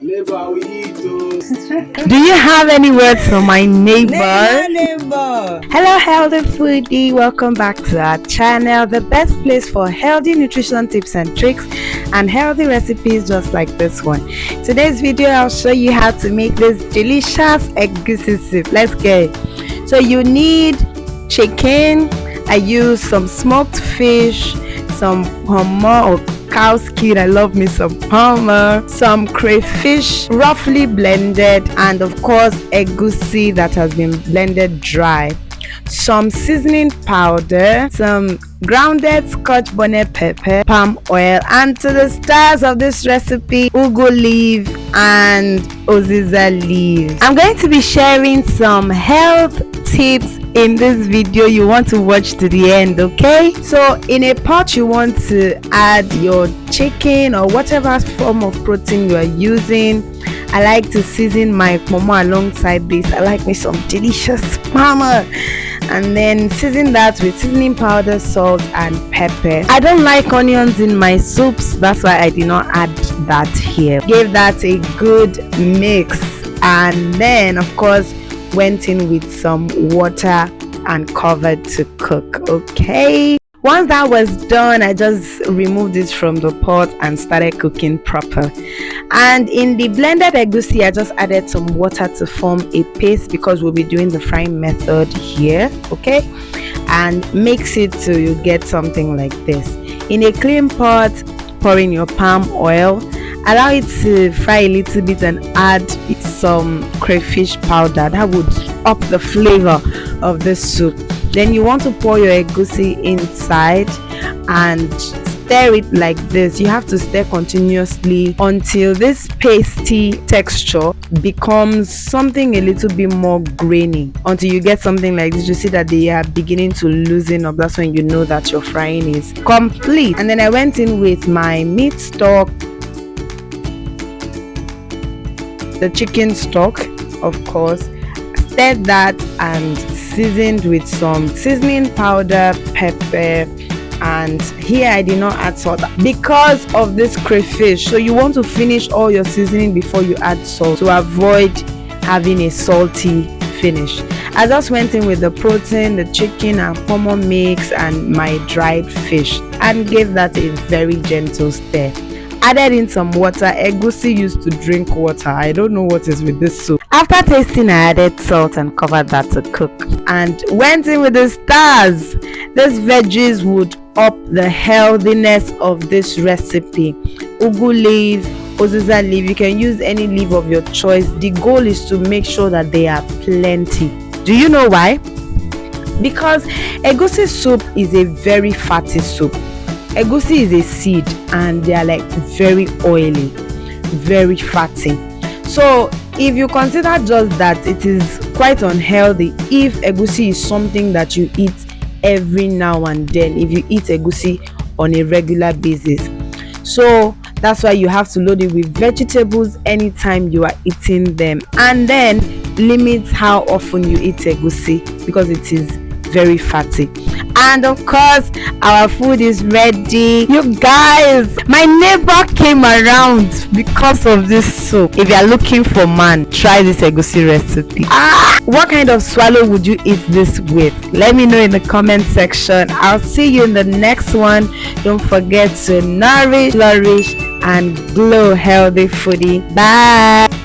Neighbor, we eat. Do you have any words for my neighbor? Neighbor. Hello, healthy foodie. Welcome back to our channel, the best place for healthy nutrition tips and tricks and healthy recipes just like this one. Today's video, I'll show you how to make this delicious egusi soup. Let's get it. So you need chicken. I use some smoked fish, some hummer or cow skin. I love me some hummer, some crayfish roughly blended, and of course egusi that has been blended dry, some seasoning powder, some grounded scotch bonnet pepper, palm oil, and to the stars of this recipe, ugu leaf and uziza leaves. I'm going to be sharing some health tips in this video. You want to watch to the end, okay? So in a pot you want to add your chicken or whatever form of protein you are using. I like to season my momo alongside this. I like me some delicious mama, and then season that with seasoning powder, salt and pepper. I don't like onions in my soups, that's why I did not add that here. Gave that a good mix, and then of course went in with some water and covered to cook. Okay, once that was done, I just removed it from the pot and started cooking proper. And in the blended egusi, I just added some water to form a paste because we'll be doing the frying method here. Okay, and mix it till you get something like this. In a clean pot, pour in your palm oil, allow it to fry a little bit, and add some crayfish powder. That would up the flavor of the soup. Then you want to pour your egusi inside and stir it like this. You have to stir continuously until this pasty texture becomes something a little bit more grainy, until you get something like this. You see that they are beginning to loosen up. That's when you know that your frying is complete. And then I went in with my meat stock, the chicken stock, of course, stirred that and seasoned with some seasoning powder, pepper, and here I did not add salt because of this crayfish. So you want to finish all your seasoning before you add salt to avoid having a salty finish. I just went in with the protein, the chicken and hummer mix and my dried fish, and gave that a very gentle stir. Added in some water. Egusi used to drink water. I don't know what is with this soup. After tasting, I added salt and covered that to cook, and went in with the stars. These veggies would up the healthiness of this recipe. Ugu leaf, uziza leaf, you can use any leaf of your choice. The goal is to make sure that they are plenty. Do you know why? Because egusi soup is a very fatty soup. Egusi is a seed and they are like very oily, very fatty. So if you consider just that, it is quite unhealthy if egusi is something that you eat every now and then, if you eat egusi on a regular basis. So that's why you have to load it with vegetables anytime you are eating them, and then limit how often you eat egusi because it is very fatty. And of course our food is ready. You guys, my neighbor came around because of this soup. If you are looking for man, try this egusi recipe. What kind of swallow would you eat this with? Let me know in the comment section. I'll see you in the next one. Don't forget to nourish, flourish and glow, healthy foodie. Bye.